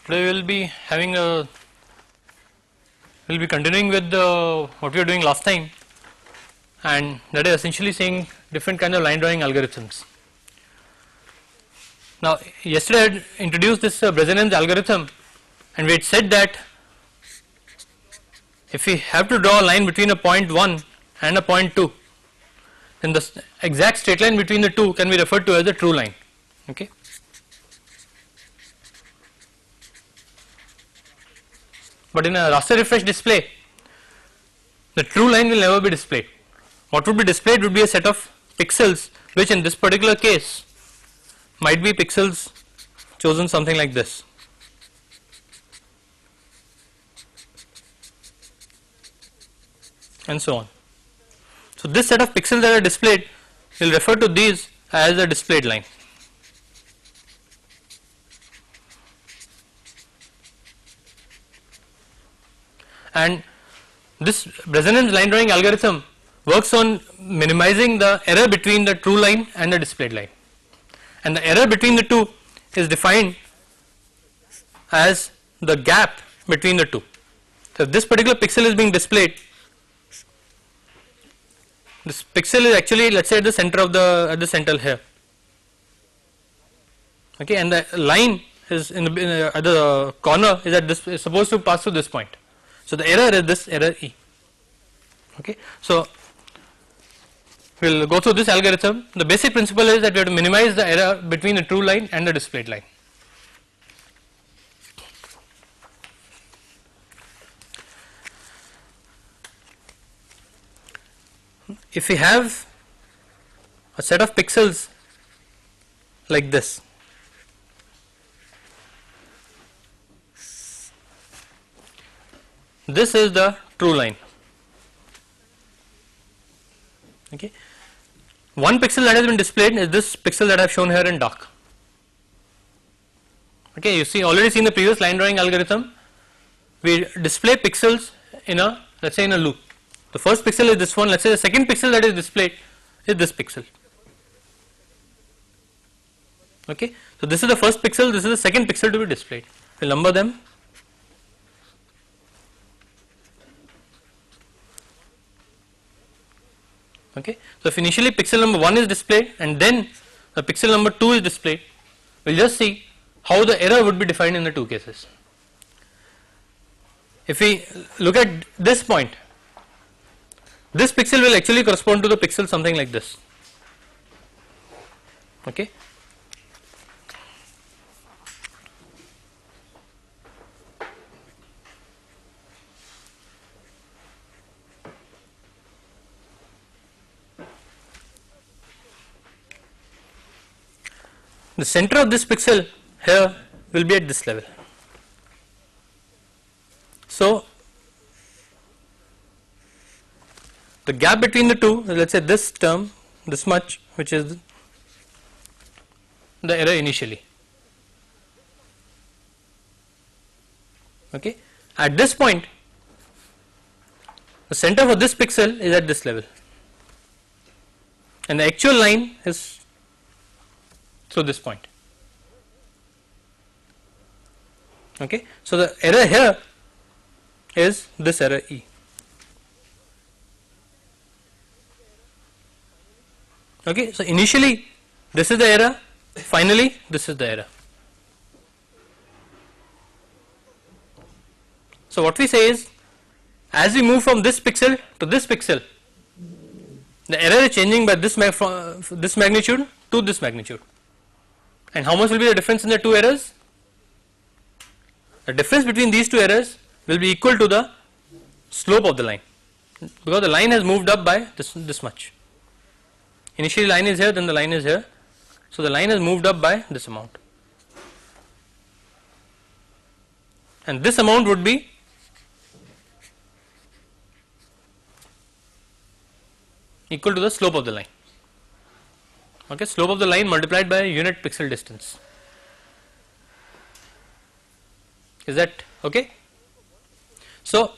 Today we will be having continuing with what we were doing last time, and that is essentially saying different kinds of line drawing algorithms. Now, yesterday I had introduced this Bresenen's algorithm, and we had said that if we have to draw a line between a point 1 and a point 2, then the exact straight line between the two can be referred to as a true line. Okay. But in a raster refresh display, the true line will never be displayed. What would be displayed would be a set of pixels, which in this particular case might be pixels chosen something like this. And so on. So this set of pixels that are displayed will refer to these as a displayed line. And this Bresenen's line drawing algorithm works on minimizing the error between the true line and the displayed line, and the error between the two is defined as the gap between the two. So if this particular pixel is being displayed, this pixel is actually, let us say, at the center of the center here, okay, and the line is at the corner is at this, is supposed to pass through this point. So the error is this error E. Okay. So we will go through this algorithm. The basic principle is that we have to minimize the error between the true line and the displayed line. If we have a set of pixels like this, this is the true line. Okay. One pixel that has been displayed is this pixel that I have shown here in dark. Okay, you see, already seen the previous line drawing algorithm. We display pixels in a, let us say, in a loop. The first pixel is this one. Let us say the second pixel that is displayed is this pixel. Okay, so this is the first pixel. This is the second pixel to be displayed. We will number them. Okay. So if initially pixel number 1 is displayed and then the pixel number 2 is displayed, we will just see how the error would be defined in the two cases. If we look at this point, this pixel will actually correspond to the pixel something like this. Okay. The center of this pixel here will be at this level. So the gap between the two, let us say this term, this much, which is the error initially. Okay. At this point, the center for this pixel is at this level, and the actual line is through this point. Okay. So the error here is this error E. Okay. So initially this is the error, finally this is the error. So what we say is, as we move from this pixel to this pixel, the error is changing by this from this magnitude to this magnitude. And how much will be the difference in the two errors? The difference between these two errors will be equal to the slope of the line, because the line has moved up by this much. Initially line is here, then the line is here. So the line has moved up by this amount, and this amount would be equal to the slope of the line. Okay, slope of the line multiplied by unit pixel distance. Is that okay? So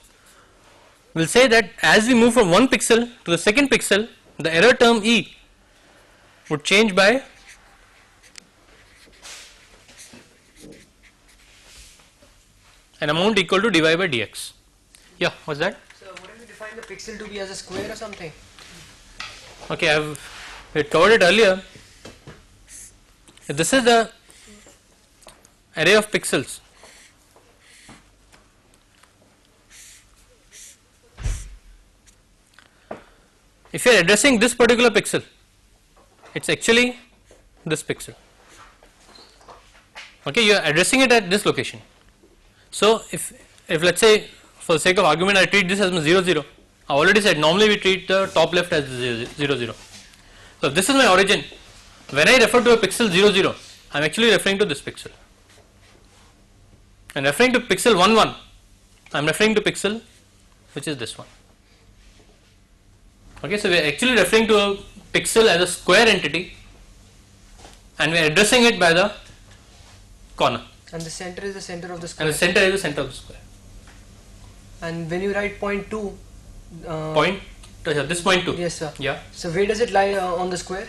we will say that as we move from one pixel to the second pixel, the error term E would change by an amount equal to dy by dx. Yeah, what's that? So wouldn't we define the pixel to be as a square or something? Okay, we had covered it earlier. If this is the array of pixels, if you are addressing this particular pixel, it is actually this pixel. Okay, you are addressing it at this location. So if let us say, for the sake of argument, I treat this as my 0 0. I already said normally we treat the top left as 0 0. So if this is my origin, when I refer to a pixel 0 0, I am actually referring to this pixel. And referring to pixel 1 1, I am referring to pixel which is this one. Okay, so we are actually referring to a pixel as a square entity, and we are addressing it by the corner. And the center is the center of the square. And the center is the center of the square. And when you write point 2, this point 2. Yes, sir. Yeah. So where does it lie on the square?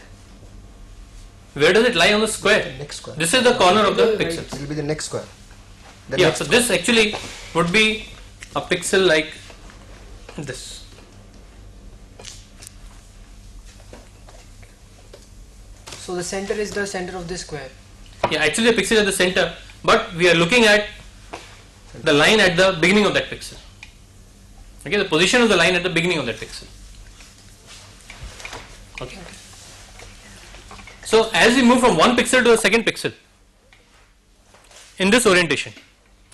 Where does it lie on the square? The next square. This is the corner of the pixel. It will be the next square. The Yeah, next so this actually would be a pixel like this. So the center is the center of this square. Yeah, actually the pixel is at the center, but we are looking at the line at the beginning of that pixel. Okay, the position of the line at the beginning of that pixel. Okay. So as we move from one pixel to the second pixel in this orientation,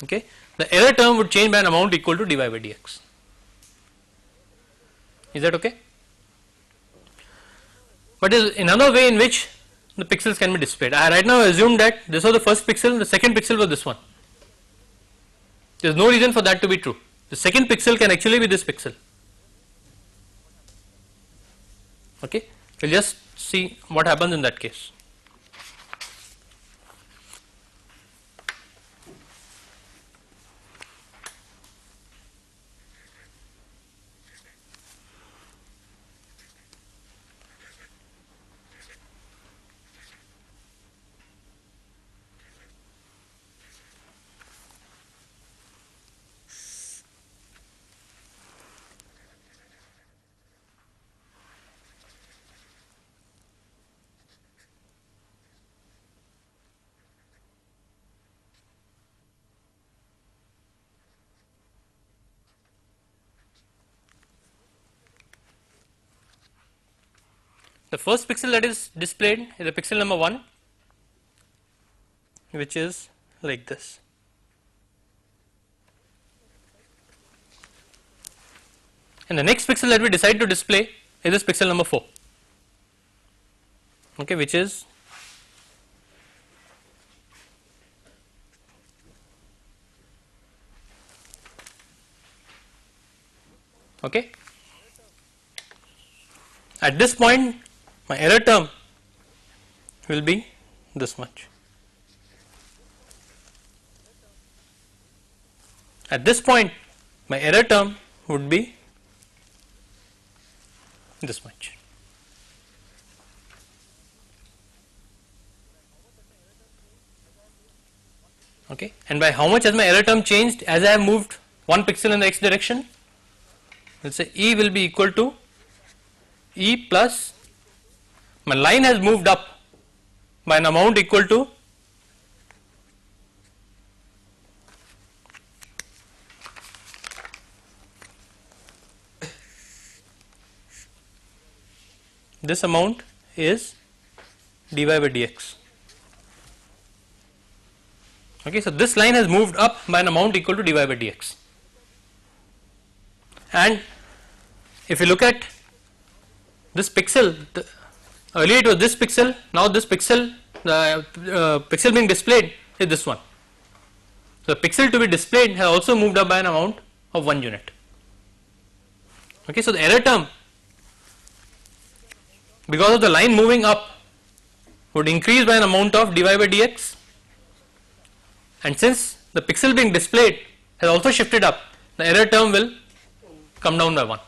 okay, the error term would change by an amount equal to dy by dx. Is that okay? But there is another way in which the pixels can be displayed. I right now assume that this was the first pixel, the second pixel was this one. There is no reason for that to be true. The second pixel can actually be this pixel. Okay, we will just see what happens in that case. The first pixel that is displayed is the pixel number 1, which is like this. And the next pixel that we decide to display is this pixel number 4, okay, which is okay. At this point, my error term will be this much. At this point, my error term would be this much. Okay, and by how much has my error term changed as I have moved one pixel in the x direction? Let us say E will be equal to E plus my line has moved up by an amount equal to this amount is dy by dx. Okay, so this line has moved up by an amount equal to dy by dx. And if you look at this pixel, earlier it was this pixel, now this pixel, the pixel being displayed is this one. So the pixel to be displayed has also moved up by an amount of 1 unit. Okay, so the error term, because of the line moving up, would increase by an amount of dy by dx, and since the pixel being displayed has also shifted up, the error term will come down by 1.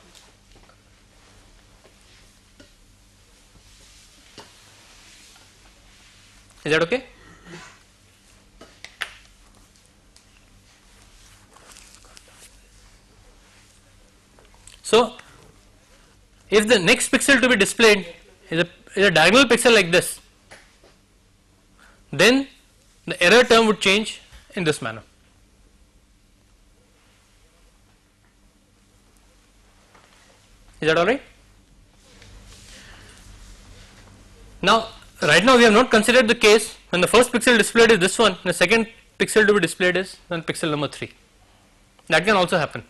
Is that okay? So, if the next pixel to be displayed is a diagonal pixel like this, then the error term would change in this manner. Is that alright? Now, right now we have not considered the case when the first pixel displayed is this one, and the second pixel to be displayed is then pixel number 3. That can also happen.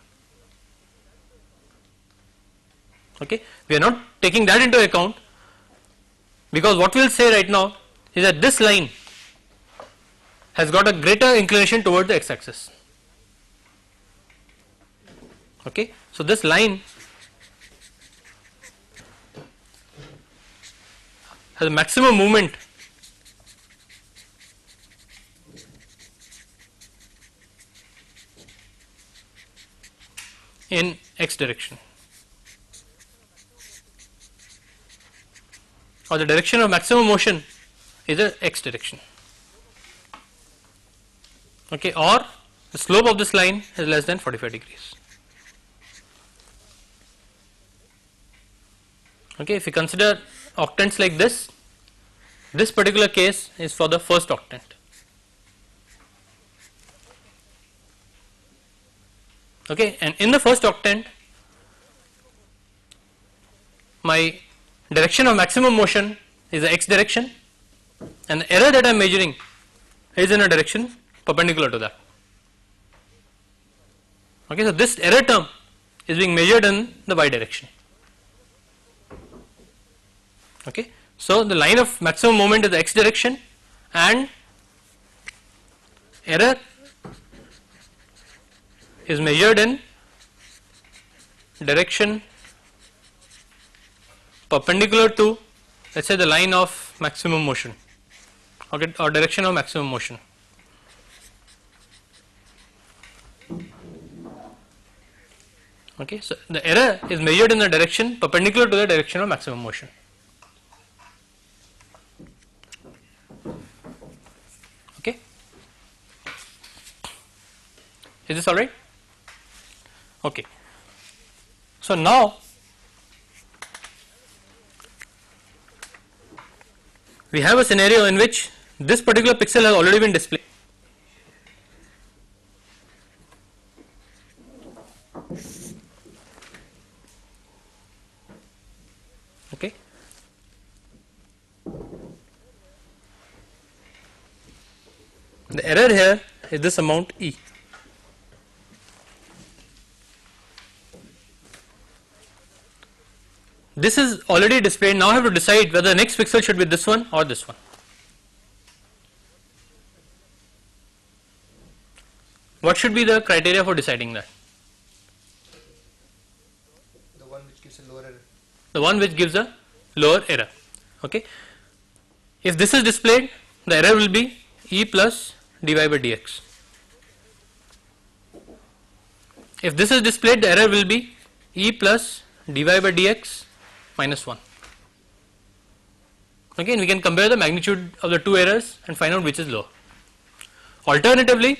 Okay, we are not taking that into account, because what we will say right now is that this line has got a greater inclination towards the x axis. Okay, so this line has a maximum movement in x direction, or the direction of maximum motion is the x direction. Okay, or the slope of this line is less than 45 degrees. Okay, if you consider octants like this particular case is for the first octant. Okay, and in the first octant, my direction of maximum motion is the x direction, and the error that I am measuring is in a direction perpendicular to that. Okay, so this error term is being measured in the y direction. Okay, so the line of maximum moment is the x direction, and error is measured in direction perpendicular to, let us say, the line of maximum motion, okay, or direction of maximum motion. Okay, so the error is measured in the direction perpendicular to the direction of maximum motion. Okay, is this all right? Okay, so now we have a scenario in which this particular pixel has already been displayed. Okay, the error here is this amount E. This is already displayed. Now I have to decide whether the next pixel should be this one or this one. What should be the criteria for deciding that? The one which gives a lower error. The one which gives a lower error. Okay. If this is displayed, the error will be E plus dy by dx. If this is displayed, the error will be E plus dy by dx minus 1. Okay, and we can compare the magnitude of the two errors and find out which is lower. Alternatively,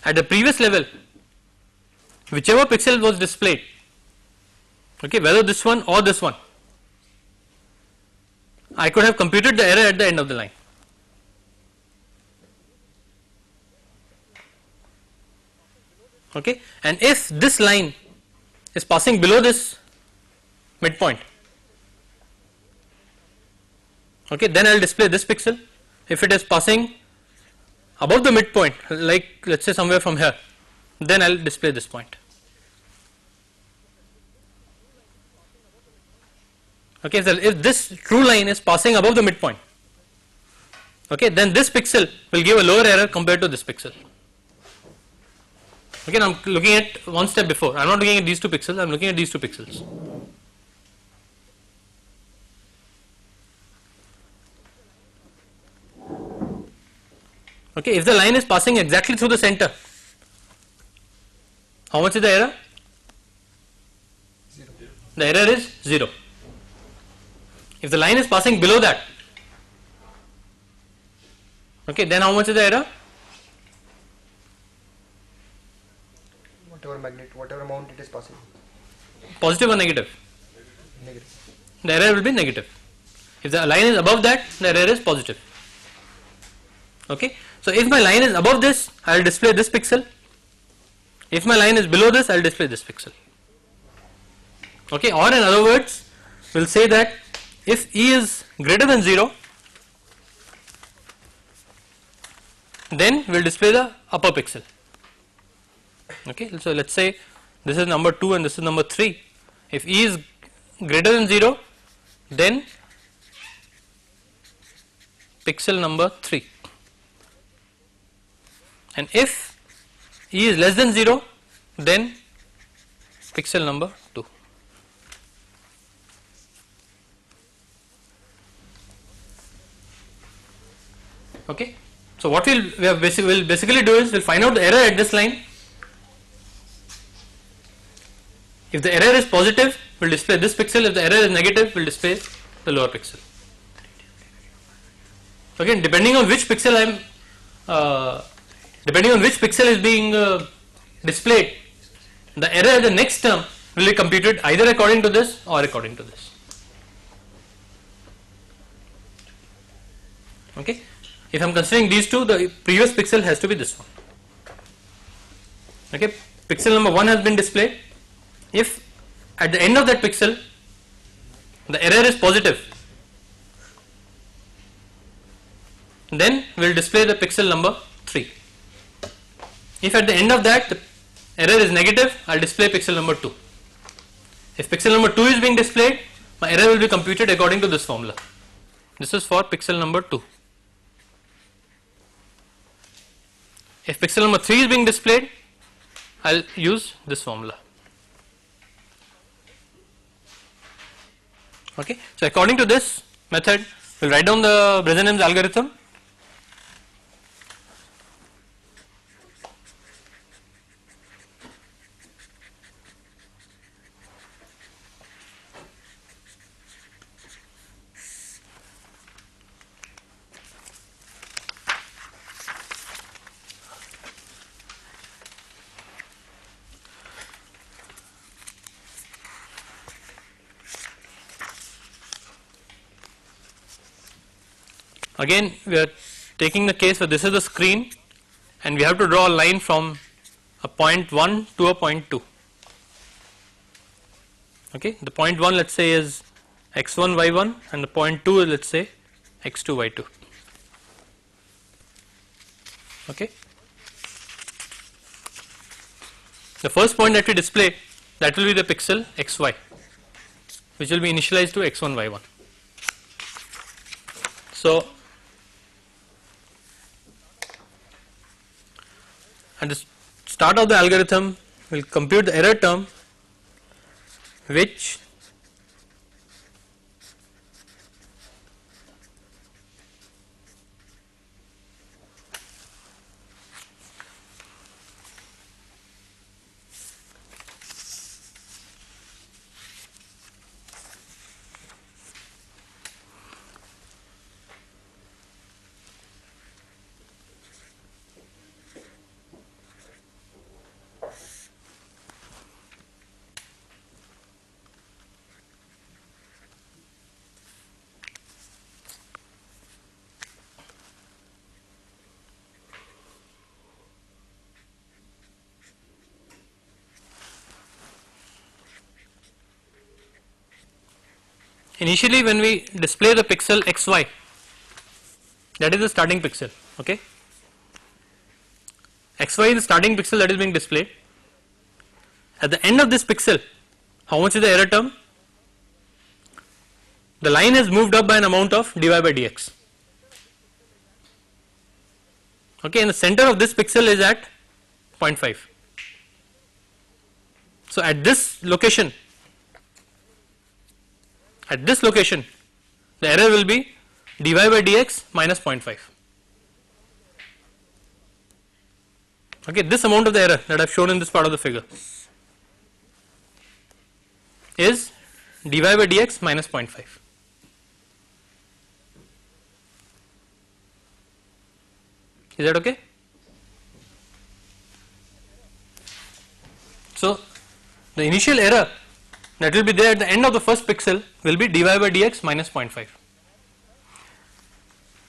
at the previous level, whichever pixel was displayed, okay, whether this one or this one, I could have computed the error at the end of the line. Okay, and if this line is passing below this midpoint, okay, then I will display this pixel. If it is passing above the midpoint, like let us say somewhere from here, then I will display this point. Okay, if this true line is passing above the midpoint, okay, then this pixel will give a lower error compared to this pixel. Okay, now I am looking at one step before. I am not looking at these two pixels, I am looking at these two pixels. Okay, if the line is passing exactly through the center, how much is the error? 0. The error is 0. If the line is passing below that, okay, then how much is the error? whatever amount it is passing. Positive or negative? Negative. The error will be negative. If the line is above that, the error is positive. Okay. So if my line is above this, I will display this pixel. If my line is below this, I will display this pixel. Okay. Or in other words, we will say that if E is greater than 0, then we will display the upper pixel. Okay. So let us say this is number 2 and this is number 3. If E is greater than 0, then pixel number 3, and if E is less than 0, then pixel number 2. Okay. So what we'll basically do is we'll find out the error at this line. If the error is positive, we'll display this pixel. If the error is negative, we'll display the lower pixel. Again, depending on which pixel is being displayed, the error at the next term will be computed either according to this or according to this. Okay. If I am considering these two, the previous pixel has to be this one. Okay. Pixel number 1 has been displayed. If at the end of that pixel the error is positive, then we will display the pixel number 3. If at the end of that the error is negative, I will display pixel number 2. If pixel number 2 is being displayed, my error will be computed according to this formula. This is for pixel number 2. If pixel number 3 is being displayed, I will use this formula. Okay. So according to this method, we will write down the Bresenham's algorithm. Again, we are taking the case where this is the screen and we have to draw a line from a point 1 to a point 2. Okay. The point 1, let us say, is x1 y1 and the point 2 is, let us say, x2 y2. Okay. The first point that we display, that will be the pixel xy, which will be initialized to x1 y1. So at the start of the algorithm, we will compute the error term which initially when we display the pixel xy, that is the starting pixel. Okay. Xy is the starting pixel that is being displayed. At the end of this pixel, how much is the error term? The line has moved up by an amount of dy by dx. Okay, and the center of this pixel is at 0.5. So at this location, the error will be dy by dx minus 0.5. Okay, this amount of the error that I have shown in this part of the figure is dy by dx minus 0.5. Is that okay? So the initial error that will be there at the end of the first pixel will be dy by dx minus 0.5.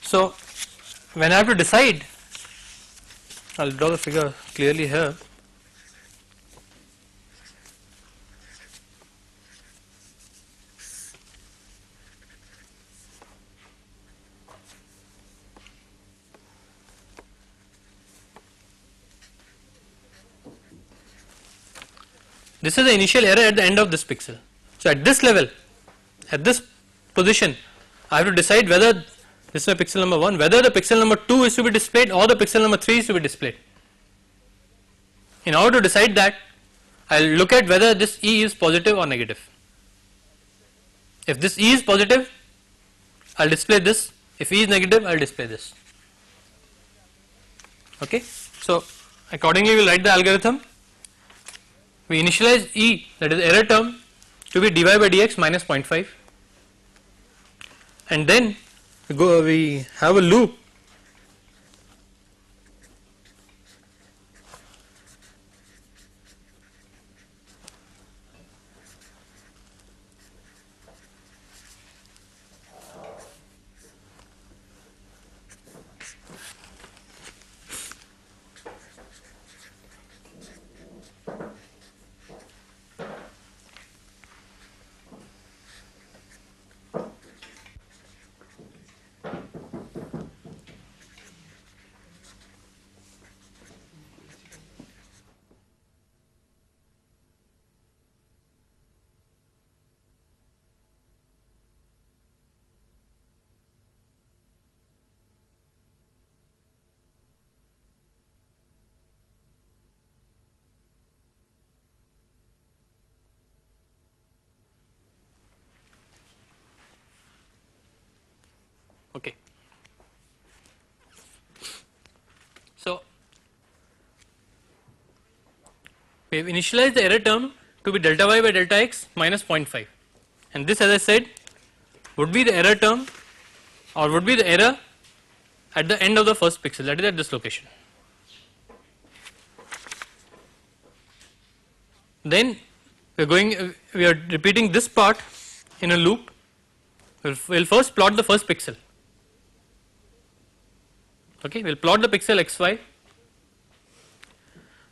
So when I have to decide, I will draw the figure clearly here. This is the initial error at the end of this pixel. So at this level, at this position, I have to decide whether this is my pixel number 1, whether the pixel number 2 is to be displayed or the pixel number 3 is to be displayed. In order to decide that, I will look at whether this E is positive or negative. If this E is positive, I will display this. If E is negative, I will display this. Okay. So accordingly, we will write the algorithm. We initialize E, that is error term, to be dy by dx minus 0.5, and then we have a loop Okay. So we have initialized the error term to be delta y by delta x minus 0.5, and this, as I said, would be the error term or would be the error at the end of the first pixel, that is at this location. Then we are repeating this part in a loop. We will first plot the first pixel. Okay, we will plot the pixel xy.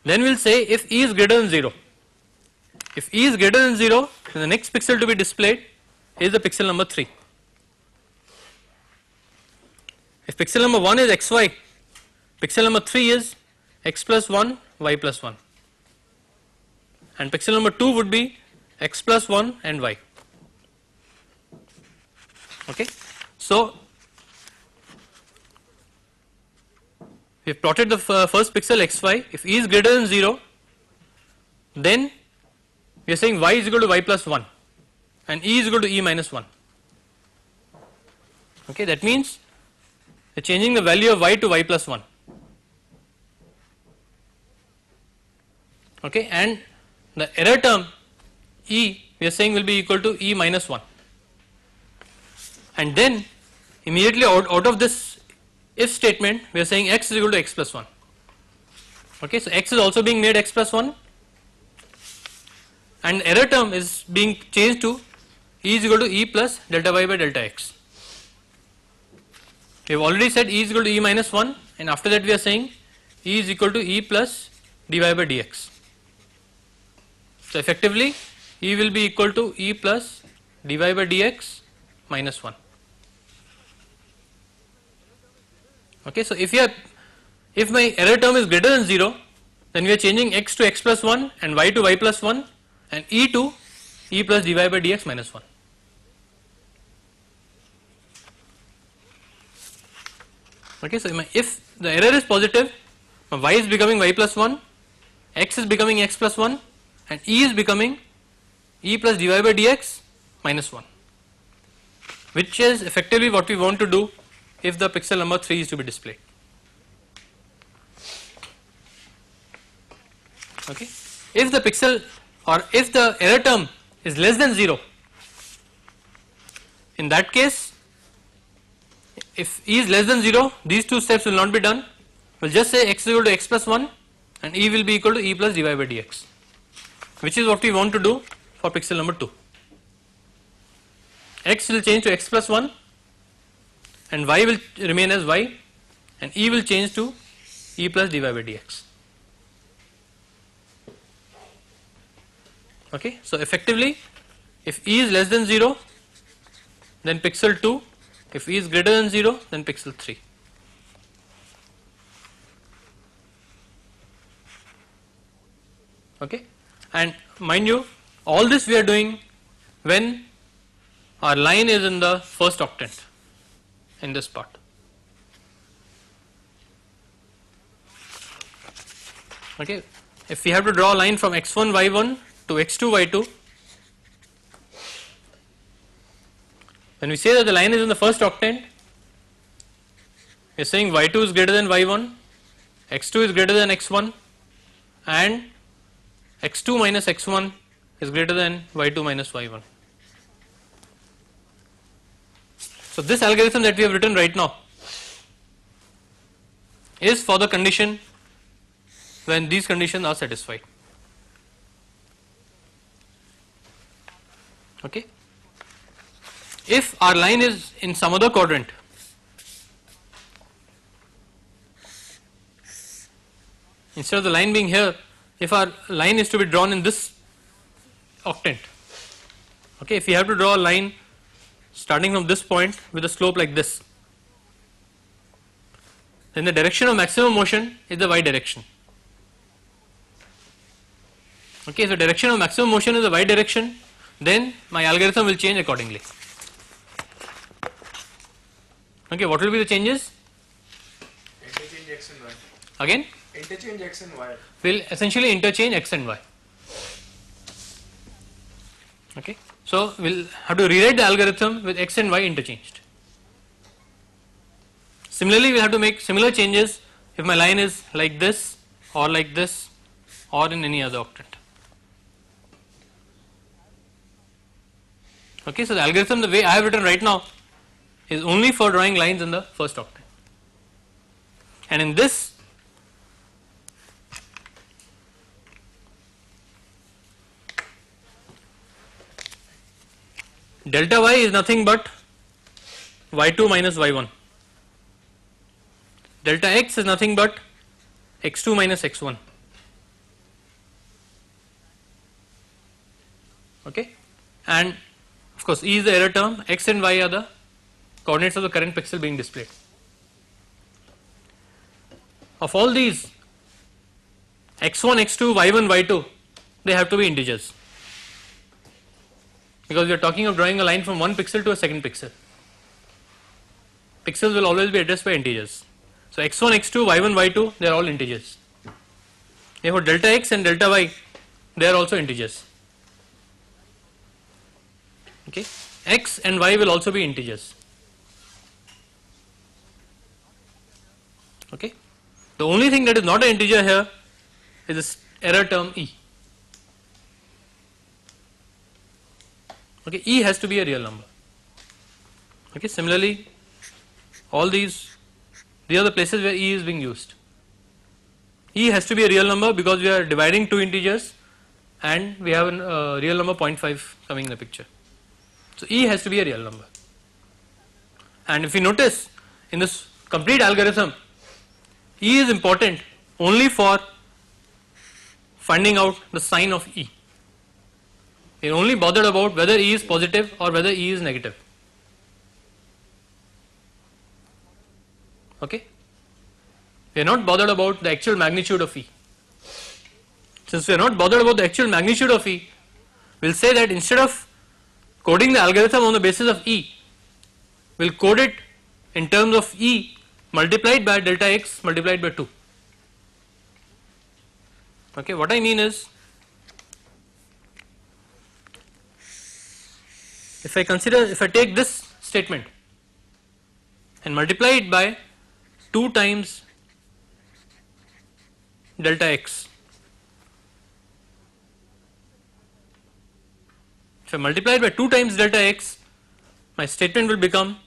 Then we will say if E is greater than 0. If E is greater than 0, then the next pixel to be displayed is the pixel number 3. If pixel number 1 is xy, pixel number 3 is x plus 1, y plus 1, and pixel number 2 would be x plus 1 and y. Okay. So we have plotted the first pixel xy. If E is greater than 0, then we are saying y is equal to y plus 1 and E is equal to E minus 1. Okay, that means we are changing the value of y to y plus 1. Okay, and the error term E we are saying will be equal to E minus 1. And then immediately out of this if statement, we are saying x is equal to x plus 1. Okay, so x is also being made x plus 1, and error term is being changed to E is equal to E plus delta y by delta x. We have already said E is equal to E minus 1, and after that we are saying E is equal to E plus dy by dx. So effectively E will be equal to E plus dy by dx minus 1. Okay, so if my error term is greater than 0, then we are changing x to x plus 1 and y to y plus 1 and E to E plus dy by dx minus 1. Okay, so if the error is positive, my y is becoming y plus 1, x is becoming x plus 1, and E is becoming E plus dy by dx minus 1, which is effectively what we want to do if the pixel number 3 is to be displayed. Okay. If the pixel or if the error term is less than 0, in that case, if E is less than 0, these two steps will not be done. We will just say x is equal to x plus 1 and E will be equal to E plus dy by dx. which is what we want to do for pixel number 2. X will change to x plus 1 and y will remain as y, and e will change to e plus dy by dx. Okay, so effectively, if e is less than 0, then pixel 2, if e is greater than 0, then pixel 3. Okay, and mind you, all this we are doing when our line is in the first octant in this part. Okay, if we have to draw a line from x1 y1 to x2 y2, when we say that the line is in the first octant, we are saying y2 is greater than y1, x2 is greater than x1, and x2 minus x1 is greater than y2 minus y1. So this algorithm that we have written right now is for the condition when these conditions are satisfied. Okay. If our line is in some other quadrant, instead of the line being here, if our line is to be drawn in this octant, okay, if we have to draw a line starting from this point with a slope like this, then the direction of maximum motion is the y direction. Okay, if the direction of maximum motion is the y direction, then my algorithm will change accordingly. Okay, what will be the changes? Interchange x and y. Again? Interchange x and y. Will essentially interchange x and y. Okay, so we'll have to rewrite the algorithm with x and y interchanged. Similarly, we'll have to make similar changes if my line is like this or in any other octant. Okay, so the algorithm the way I have written right now is only for drawing lines in the first octant, and in this delta y is nothing but y2 minus y1, delta x is nothing but x2 minus x1. Okay, and of course e is the error term, x and y are the coordinates of the current pixel being displayed. Of all these, x1, x2, y1, y2, they have to be integers, because we are talking of drawing a line from one pixel to a second pixel. Pixels will always be addressed by integers. So x1, x2, y1, y2, they are all integers. Therefore delta x and delta y, they are also integers. Okay, x and y will also be integers. Okay, the only thing that is not an integer here is this error term e. Okay, e has to be a real number. Okay, similarly, all these are the places where e is being used. E has to be a real number because we are dividing two integers and we have a real number 0.5 coming in the picture. So e has to be a real number. And if you notice in this complete algorithm, e is important only for finding out the sign of e. We are only bothered about whether e is positive or whether e is negative. Okay, we are not bothered about the actual magnitude of e. Since we are not bothered about the actual magnitude of e, we will say that instead of coding the algorithm on the basis of e, we will code it in terms of e multiplied by delta x multiplied by 2. Okay, what I mean is, if I take this statement and multiply it by 2 times delta x, if I multiply it by 2 times delta x, my statement will become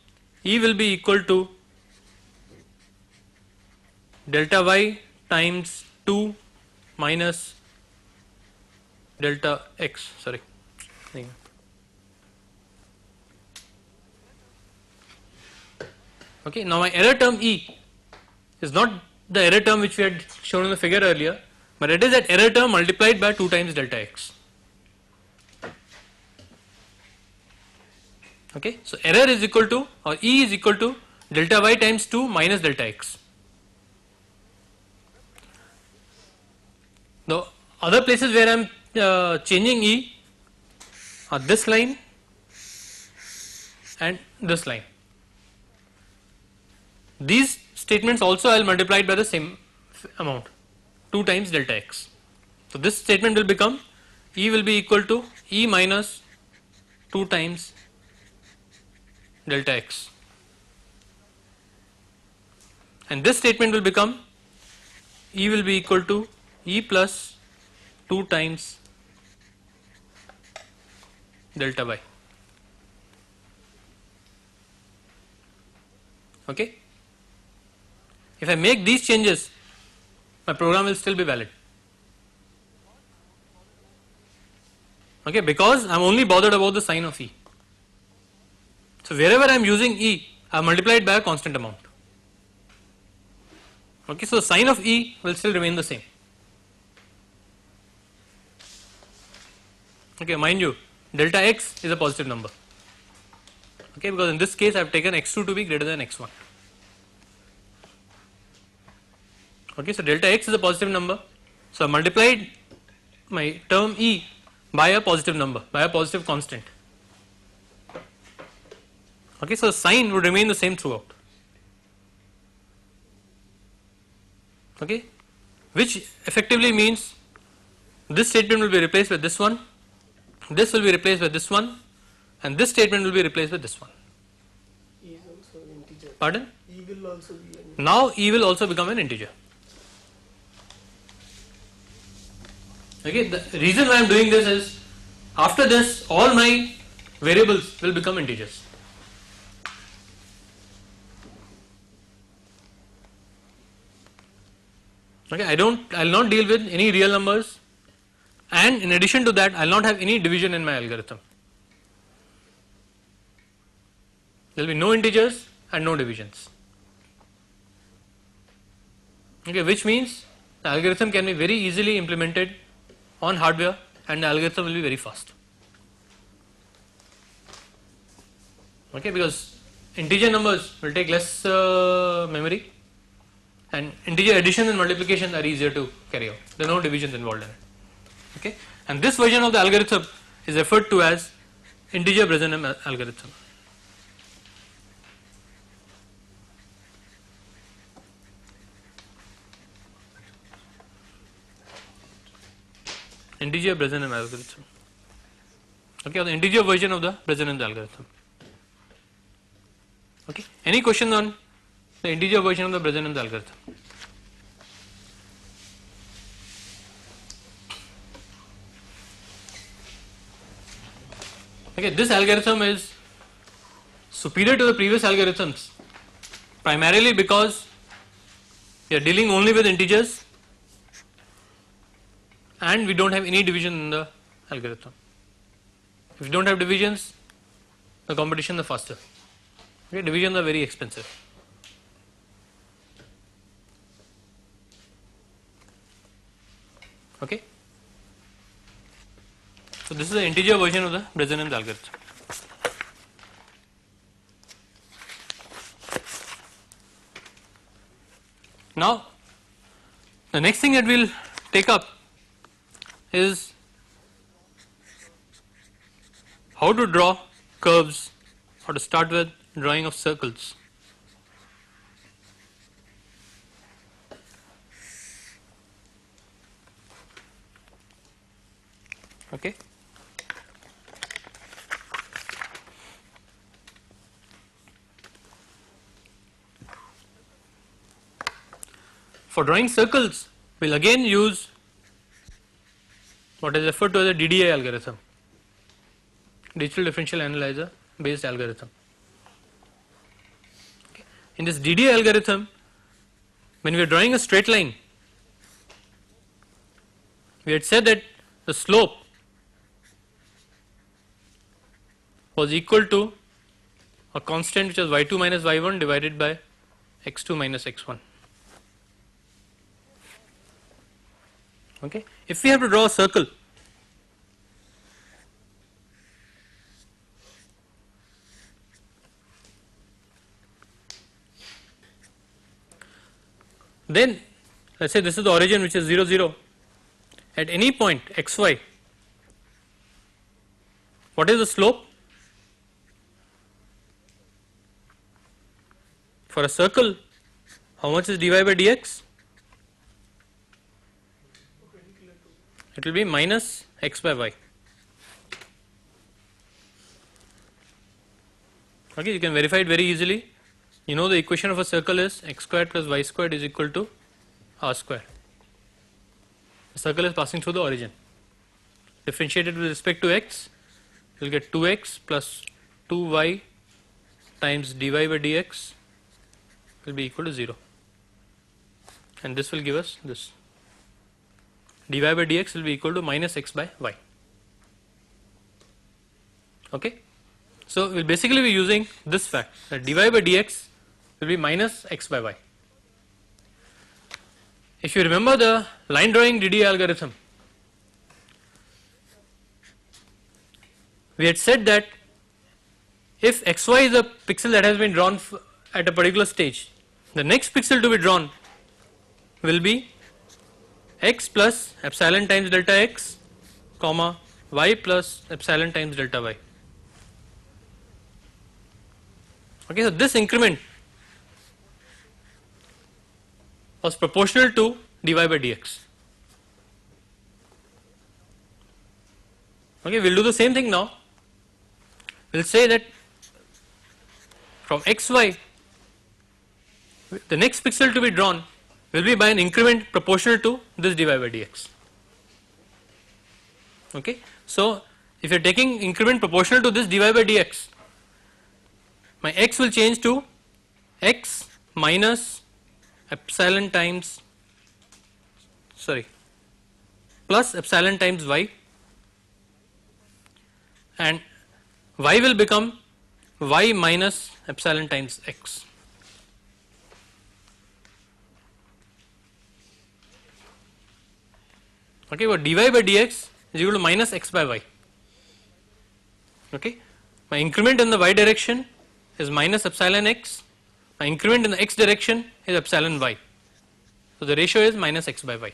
e will be equal to delta y times 2 minus delta x, sorry. Okay, now my error term E is not the error term which we had shown in the figure earlier, but it is that error term multiplied by 2 times delta x. Okay, so error is equal to, or E is equal to delta y times 2 minus delta x. The other places where I am changing E are this line and this line. These statements also I will multiply it by the same amount, 2 times delta x. So this statement will become E will be equal to E minus 2 times delta x, and this statement will become E will be equal to E plus 2 times delta y. Okay. If I make these changes, my program will still be valid. Okay, because I am only bothered about the sign of E. So wherever I am using E, I have multiplied by a constant amount. Okay, so sign of E will still remain the same. Okay, mind you, delta x is a positive number. Okay, because in this case I have taken x2 to be greater than x1. Okay, so delta x is a positive number. So I multiplied my term E by a positive number, by a positive constant. Okay, so sign would remain the same throughout. Okay, which effectively means this statement will be replaced with this one, this will be replaced with this one, and this statement will be replaced with this one. E is also an integer. Pardon? E will also be an integer. Now E will also become an integer. Okay, the reason why I am doing this is after this all my variables will become integers. Okay, I will not deal with any real numbers, and in addition to that I will not have any division in my algorithm. There will be no integers and no divisions. Okay, which means the algorithm can be very easily implemented on hardware and the algorithm will be very fast. Okay, because integer numbers will take less memory, and integer addition and multiplication are easier to carry out. There are no divisions involved in it. Okay, and this version of the algorithm is referred to as integer Bresenham algorithm. Integer Bresenham algorithm. Okay, or the integer version of the Bresenham algorithm. Okay, any question on the integer version of the Bresenham algorithm? Okay, this algorithm is superior to the previous algorithms primarily because we are dealing only with integers and we do not have any division in the algorithm. If you do not have divisions, the competition is faster. Okay, divisions are very expensive. Okay. So this is the integer version of the Bresenham algorithm. Now, the next thing that we will take up is how to draw curves, or to start with drawing of circles. Okay. For drawing circles, we will again use what is referred to as a DDA algorithm, digital differential analyzer based algorithm. Okay. In this DDA algorithm, when we are drawing a straight line, we had said that the slope was equal to a constant which was y2 minus y1 divided by x2 minus x1. Okay. If we have to draw a circle, then let us say this is the origin which is 0 0. At any point xy, what is the slope? For a circle, how much is dy by dx? It will be minus x by y. Okay, you can verify it very easily. You know the equation of a circle is x squared plus y squared is equal to r square. The circle is passing through the origin. Differentiated with respect to x, you will get 2x plus 2y times dy by dx will be equal to 0. And this will give us this. Dy by dx will be equal to minus x by y. Okay. So, we will basically be using this fact that dy by dx will be minus x by y. If you remember the line drawing DDA algorithm, we had said that if xy is a pixel that has been drawn at a particular stage, the next pixel to be drawn will be x plus epsilon times delta x, comma y plus epsilon times delta y. Okay, so this increment was proportional to dy by dx. Okay, we will do the same thing now. We will say that from xy, the next pixel to be drawn will be by an increment proportional to this dy by dx. Okay, so if you are taking increment proportional to this dy by dx, my x will change to x minus epsilon times, plus epsilon times y, and y will become y minus epsilon times x. Okay, but dy by dx is equal to minus x by y. Okay, my increment in the y direction is minus epsilon x, my increment in the x direction is epsilon y. So, the ratio is minus x by y.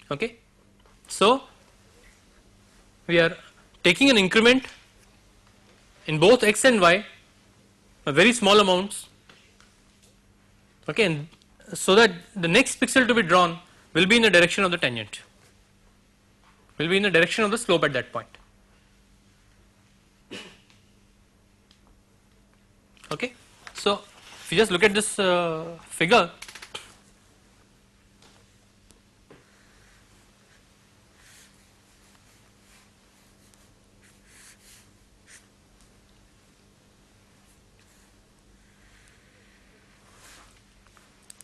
Okay. So, we are taking an increment in both x and y by very small amounts, okay, and so that the next pixel to be drawn will be in the direction of the tangent, will be in the direction of the slope at that point. Okay. So, if you just look at this figure,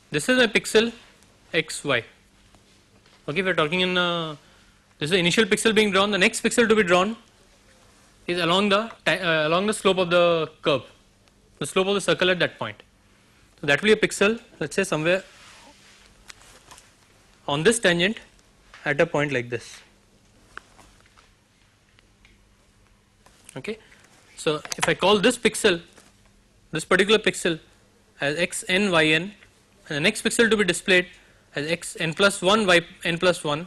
this is a pixel xy. Okay, we are talking in this is the initial pixel being drawn. The next pixel to be drawn is along the slope of the curve, the slope of the circle at that point. So, that will be a pixel, let us say somewhere on this tangent at a point like this. Okay. So, if I call this pixel, this particular pixel as xn yn, and the next pixel to be displayed as xn plus 1 yn plus 1,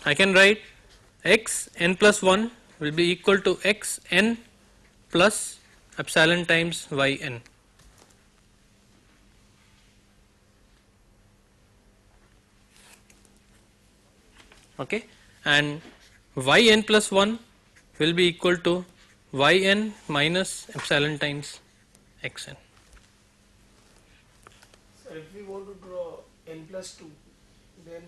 I can write xn plus 1 will be equal to xn plus epsilon times yn. Okay, and yn plus 1 will be equal to yn minus epsilon times xn. So if we want to draw n plus 2, then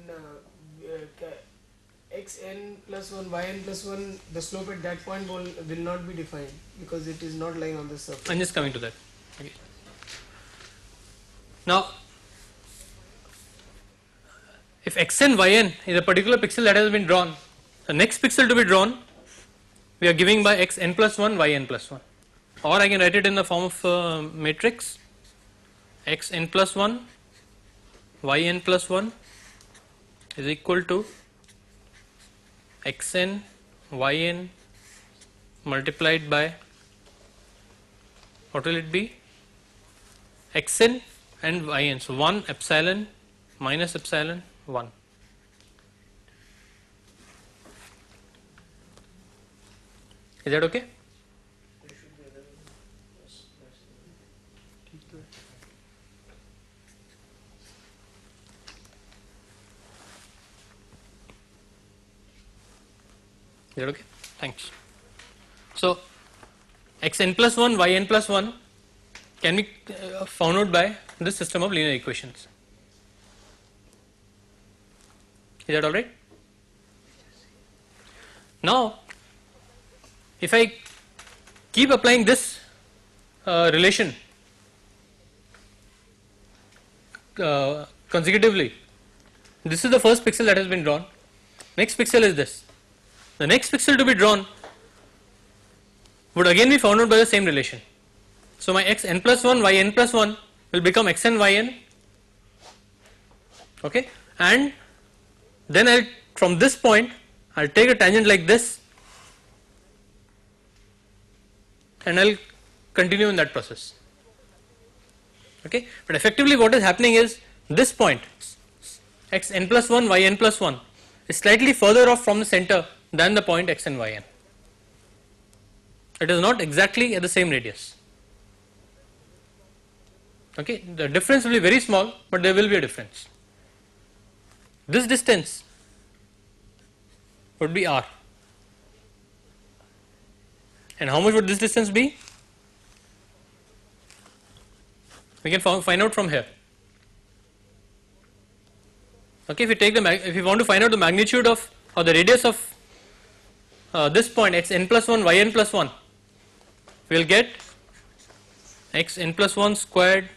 xn plus 1, yn plus 1, the slope at that point will not be defined because it is not lying on the surface. I am just coming to that. Okay. Now, if xn yn is a particular pixel that has been drawn, the next pixel to be drawn we are giving by xn plus 1 yn plus 1, or I can write it in the form of matrix xn plus 1 yn plus 1 is equal to xn yn multiplied by, what will it be, xn and yn, so 1 epsilon minus epsilon 1. Is that okay? Is that okay? Thanks. So xn plus 1 yn plus 1 can be found out by this system of linear equations. Is that alright? Now if I keep applying this relation consecutively, this is the first pixel that has been drawn, next pixel is this, the next pixel to be drawn would again be found out by the same relation. So my xn plus 1 yn plus 1 will become xn yn, okay, and then I'll, from this point I'll take a tangent like this and I'll continue in that process, okay. But effectively what is happening is this point xn plus 1 yn plus 1 is slightly further off from the center than the point xn yn. It is not exactly at the same radius, okay. The difference will be very small, but there will be a difference. This distance would be r, and how much would this distance be? We can find out from here, okay. If we take if we want to find out the magnitude of or the radius of this point xn plus 1 yn plus 1, we will get xn plus 1 squared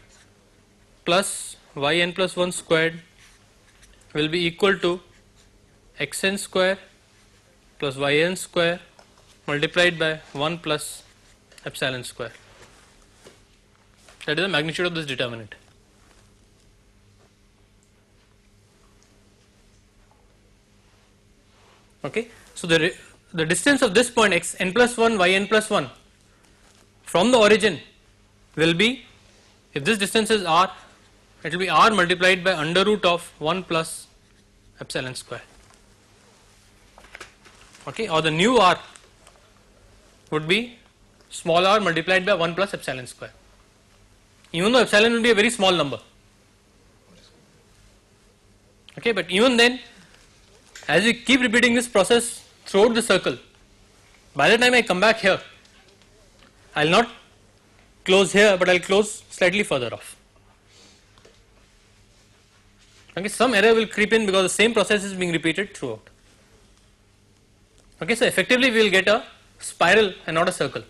plus yn plus 1 squared will be equal to xn square plus yn square multiplied by 1 plus epsilon square. That is the magnitude of this determinant. Okay. So the distance of this point xn plus 1 yn plus 1 from the origin will be, if this distance is r, it will be r multiplied by under root of 1 plus epsilon square, okay, or the new r would be small r multiplied by 1 plus epsilon square, even though epsilon will be a very small number, okay. But even then, as we keep repeating this process throughout the circle, by the time I come back here, I will not close here, but I will close slightly further off, okay. Some error will creep in because the same process is being repeated throughout, okay. So effectively we will get a spiral and not a circle,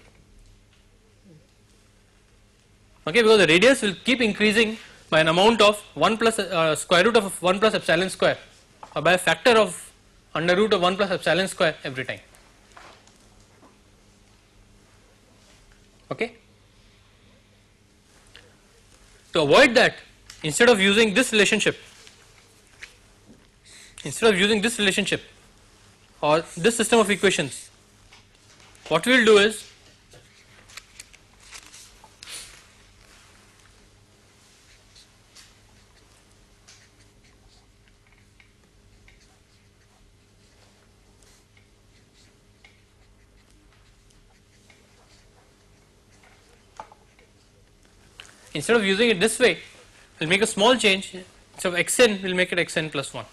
okay, because the radius will keep increasing by an amount of 1 plus square root of 1 plus epsilon square, or by a factor of under root of 1 plus epsilon square every time, okay. To avoid that, instead of using this relationship or this system of equations, what we will do is, instead of using it this way, we will make a small change. Instead of xn, we will make it xn plus 1.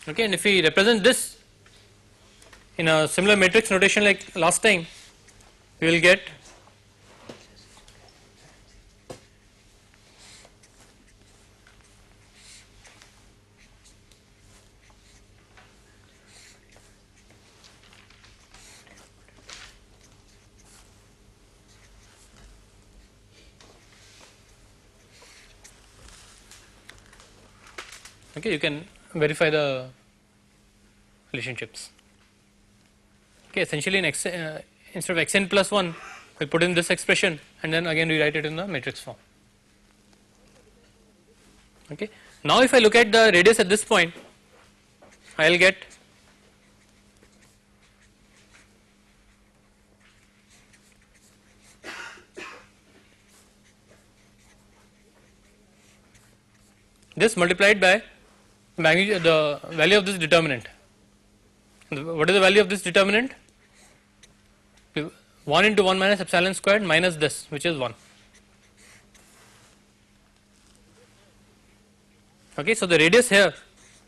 Okay, and if we represent this in a similar matrix notation like last time, we will get Okay, you can verify the relationships. Okay, essentially instead of xn plus 1, we put in this expression and then again rewrite it in the matrix form. Okay. Now if I look at the radius at this point, I will get this multiplied by magnitude, the value of this determinant. What is the value of this determinant? 1 into 1 minus epsilon squared minus this, which is 1. Okay, so the radius here,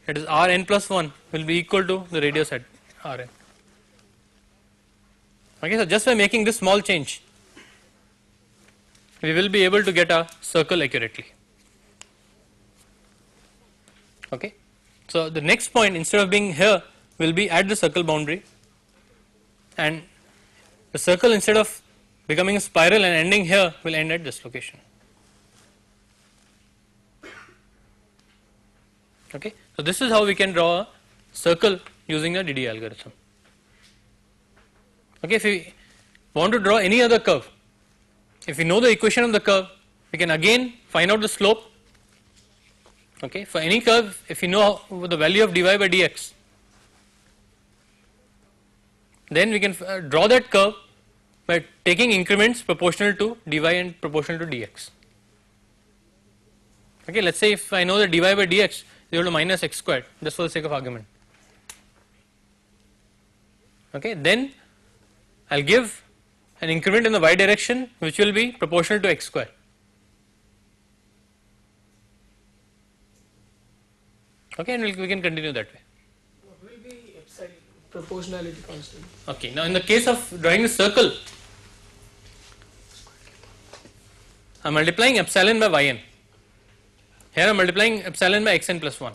that is Rn plus 1, will be equal to the radius at Rn. Okay, so just by making this small change, we will be able to get a circle accurately. Okay, so the next point, instead of being here, will be at the circle boundary, and the circle, instead of becoming a spiral and ending here, will end at this location. Okay, so this is how we can draw a circle using a DD algorithm. Okay, if we want to draw any other curve, if we know the equation of the curve, we can again find out the slope. Okay, for any curve, if you know the value of dy by dx, then we can draw that curve by taking increments proportional to dy and proportional to dx. Okay, let us say if I know that dy by dx is equal to minus x squared, just for the sake of argument. Okay, then I will give an increment in the y direction which will be proportional to x squared. Okay, and we can continue that way. What will be epsilon proportionality constant? Okay, now in the case of drawing a circle, I am multiplying epsilon by yn. Here I am multiplying epsilon by xn plus 1.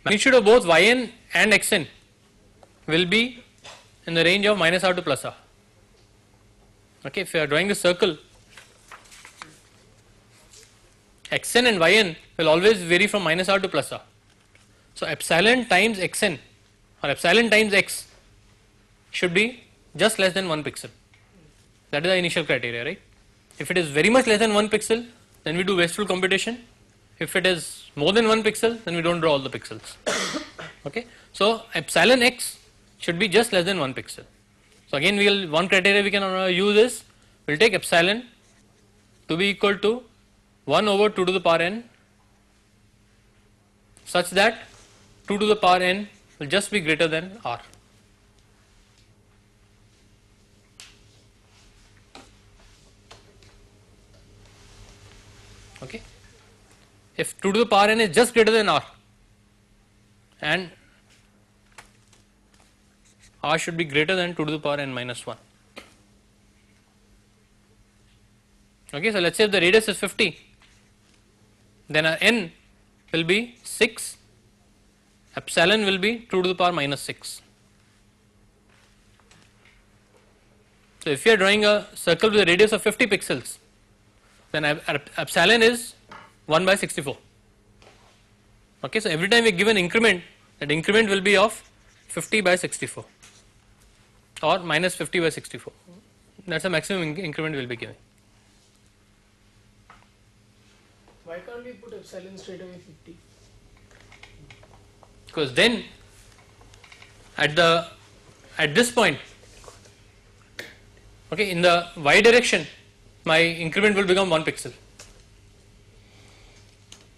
Magnitude of both yn and xn will be in the range of minus r to plus r. Okay, if you are drawing the circle, xn and yn will always vary from minus r to plus r. So epsilon times xn or epsilon times x should be just less than 1 pixel. That is the initial criteria, right? If it is very much less than 1 pixel, then we do wasteful computation. If it is more than 1 pixel, then we don't draw all the pixels. Okay, so epsilon x should be just less than 1 pixel. So again, one criteria we can use is, we will take epsilon to be equal to 1 over 2 to the power n, such that 2 to the power n will just be greater than r. Okay, if 2 to the power n is just greater than r, and r should be greater than 2 to the power n minus 1. Okay, so let us say if the radius is 50, then our n will be 6, epsilon will be 2 to the power minus 6. So if you are drawing a circle with a radius of 50 pixels, then epsilon is 1 by 64. Okay, so every time we give an increment, that increment will be of 50 by 64 or minus 50 by 64. That is the maximum increment we will be giving. Why can't we put epsilon straight away 50? Because then at this point, okay, in the y direction, my increment will become 1 pixel.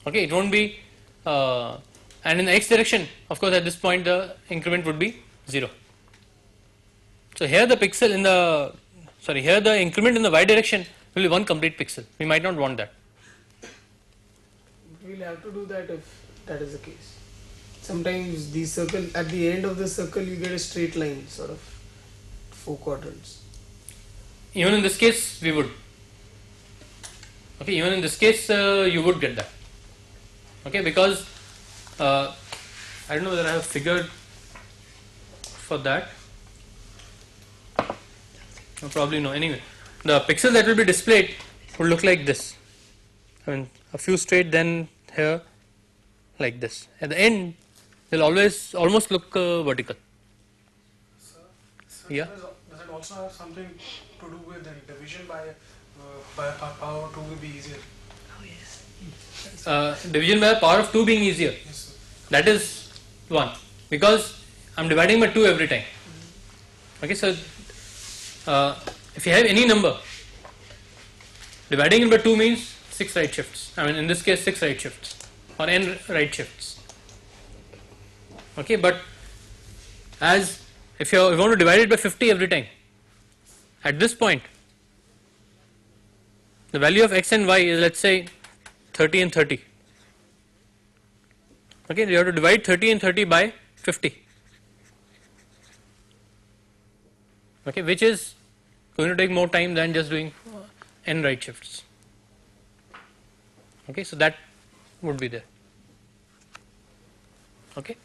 Okay, it won't be, and in the x direction, of course, at this point the increment would be 0. So here the pixel in the, sorry, here the increment in the y direction will be 1 complete pixel. We might not want that. We will have to do that if that is the case. Sometimes the circle, at the end of the circle you get a straight line, sort of 4 quadrants. Even in this case we would. Okay, even in this case you would get that. Okay, because I don't know whether I have figured for that. Probably no. Anyway, the pixel that will be displayed will look like this. I mean, a few straight, then here, like this. At the end, they'll always almost look vertical. Yeah. Does it also have something to do with the division by power 2 will be easier? Division by power of 2 being easier. Yes, sir. That is 1, because I am dividing by 2 every time. Okay, so if you have any number, dividing it by 2 means 6 right shifts. I mean, in this case, 6 right shifts or n right shifts. Okay, but as if you want to divide it by 50 every time, at this point, the value of x and y is, let's say, 30 and 30. Okay, you have to divide 30 and 30 by 50. Okay, which is going to take more time than just doing n right shifts. Okay, so that would be there. Okay,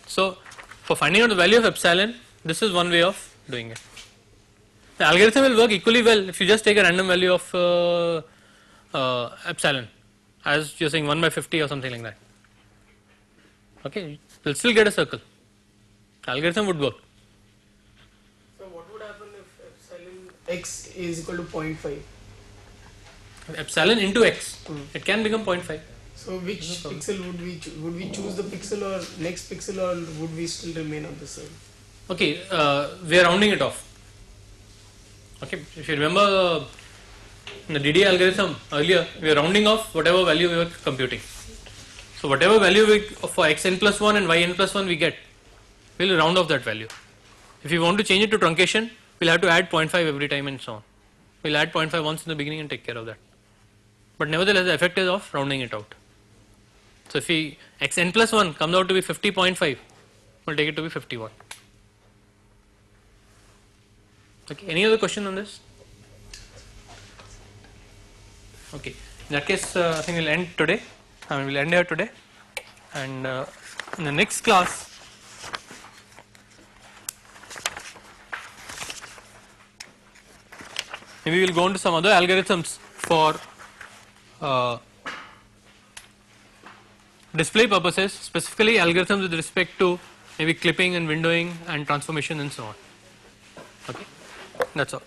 so for finding out the value of epsilon, this is one way of doing it. The algorithm will work equally well if you just take a random value of epsilon, as you're saying 1 by 50 or something like that. Okay, you'll still get a circle. The algorithm would work. So what would happen if epsilon x is equal to 0.5? Epsilon into x, it can become 0.5. So which pixel would we choose the pixel or next pixel, or would we still remain on the circle? Okay, we are rounding it off. Okay, if you remember in the DDA algorithm earlier, we are rounding off whatever value we were computing. So whatever value for xn plus 1 and yn plus 1 we get, we will round off that value. If you want to change it to truncation, we will have to add 0.5 every time and so on. We will add 0.5 once in the beginning and take care of that. But nevertheless, the effect is of rounding it out. So if xn plus 1 comes out to be 50.5, we will take it to be 51. Okay, any other question on this? Okay, in that case, I think we'll end today. We'll end here today, and in the next class, maybe we'll go into some other algorithms for display purposes, specifically algorithms with respect to maybe clipping and windowing and transformation and so on. Okay, that's all.